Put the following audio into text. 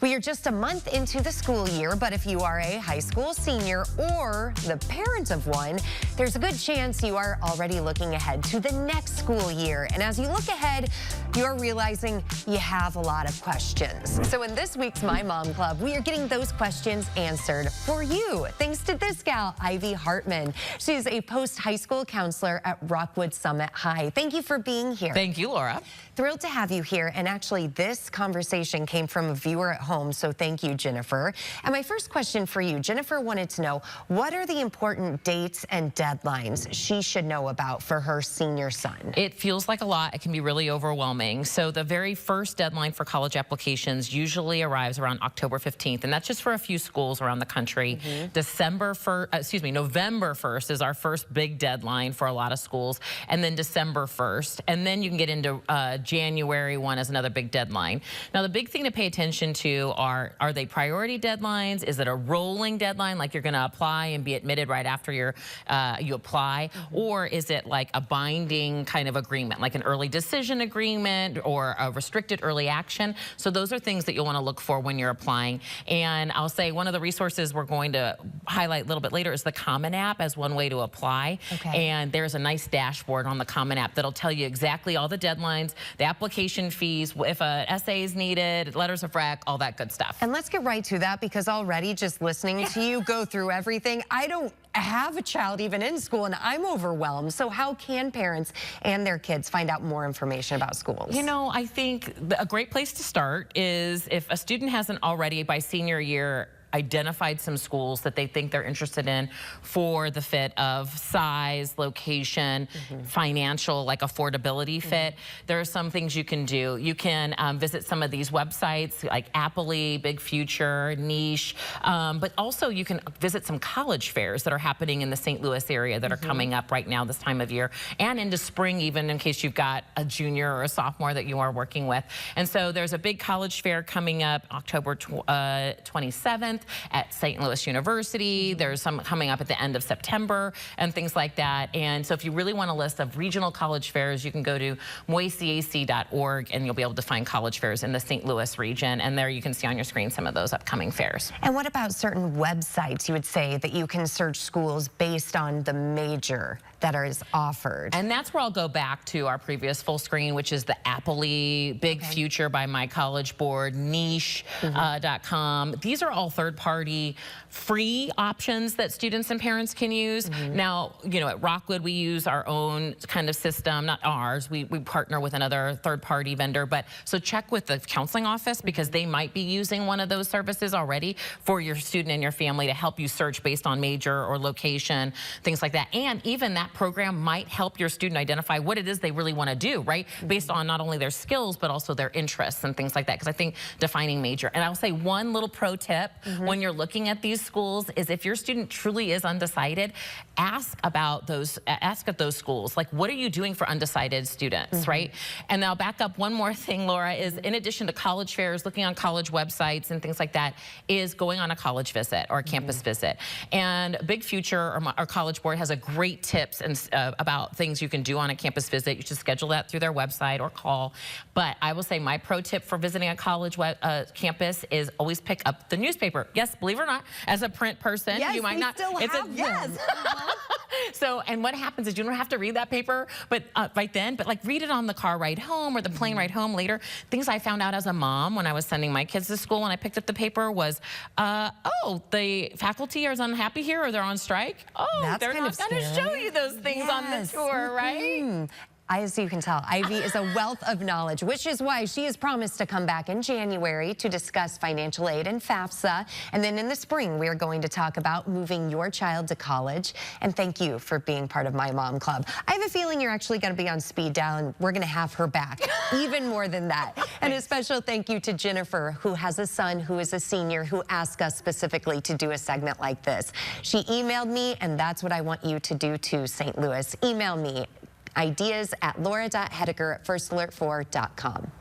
We are just a month into the school year, but if you are a high school senior or the parent of one, there's a good chance you are already looking ahead to the next school year. And as you look ahead, you're realizing you have a lot of questions. So in this week's My Mom Club, we are getting those questions answered for you, thanks to this gal, Ivy Hartman. She's a post-high school counselor at Rockwood Summit High. Thank you for being here. Thank you, Laura. Thrilled to have you here. And actually, this conversation came from a viewer at home, so thank you, Jennifer. And my first question for you, Jennifer wanted to know, what are the important dates and deadlines she should know about for her senior son? It feels like a lot. It can be really overwhelming. So the very first deadline for college applications usually arrives around October 15th, and that's just for a few schools around the country. November 1st is our first big deadline for a lot of schools, and then December 1st. And then you can get into January 1 as another big deadline. Now, the big thing to pay attention to are they priority deadlines? Is it a rolling deadline, like you're going to apply and be admitted right after you apply? Or is it like a binding kind of agreement, like an early decision agreement or a restricted early action? So those are things that you'll want to look for when you're applying. And I'll say one of the resources we're going to highlight a little bit later is the Common App as one way to apply. And there's a nice dashboard on the Common App that'll tell you exactly all the deadlines, the application fees, if an essay is needed, letters of rec, all that good stuff. And let's get right to that, because already just listening to you go through everything, I don't have a child even in school and I'm overwhelmed. So how can parents and their kids find out more information about schools? You know, I think a great place to start is if a student hasn't already by senior year identified some schools that they think they're interested in for the fit of size, location, financial, like affordability fit. There are some things you can do. You can visit some of these websites like Appley, Big Future, Niche, but also you can visit some college fairs that are happening in the St. Louis area that are coming up right now this time of year, and into spring even, in case you've got a junior or a sophomore that you are working with. And so there's a big college fair coming up October 27th. At St. Louis University. There's some coming up at the end of September and things like that. And so if you really want a list of regional college fairs, you can go to moiseac.org and you'll be able to find college fairs in the St. Louis region. And there you can see on your screen some of those upcoming fairs. And what about certain websites you would say that you can search schools based on the major that is offered? And that's where I'll go back to our previous full screen, which is the Appley, Big Future by My College Board, Niche.com. These are all third-party free options that students and parents can use. Now, you know, at Rockwood, we use our own kind of system, not ours. We partner with another third-party vendor, but so check with the counseling office, because they might be using one of those services already for your student and your family to help you search based on major or location, things like that. And even that program might help your student identify what it is they really want to do, right? Based on not only their skills, but also their interests and things like that. Because I think defining major. And I'll say one little pro tip when you're looking at these schools is, if your student truly is undecided, ask about those, ask at those schools, like, what are you doing for undecided students, right? And I'll back up one more thing, Laura, is in addition to college fairs, looking on college websites and things like that, is going on a college visit or a campus visit. And Big Future, or our College Board, has a great tips and about things you can do on a campus visit. You should schedule that through their website or call. But I will say my pro tip for visiting a college campus is always pick up the newspaper. Yes, believe it or not, as a print person, you might not. Still have them. So, and what happens is you don't have to read that paper, but right then, but like read it on the car ride home or the plane ride home later. Things I found out as a mom when I was sending my kids to school when I picked up the paper was, oh, the faculty is unhappy here, or they're on strike. Oh, they're not going to show you those things on the tour, right? As you can tell, Ivy is a wealth of knowledge, which is why she has promised to come back in January to discuss financial aid and FAFSA. And then in the spring, we are going to talk about moving your child to college. And thank you for being part of My Mom Club. I have a feeling you're actually going to be on speed dial, and we're going to have her back, even more than that. And a special thank you to Jennifer, who has a son who is a senior, who asked us specifically to do a segment like this. She emailed me, and that's what I want you to do too, St. Louis. Email me ideas at laura.hediger@firstalerts4.com.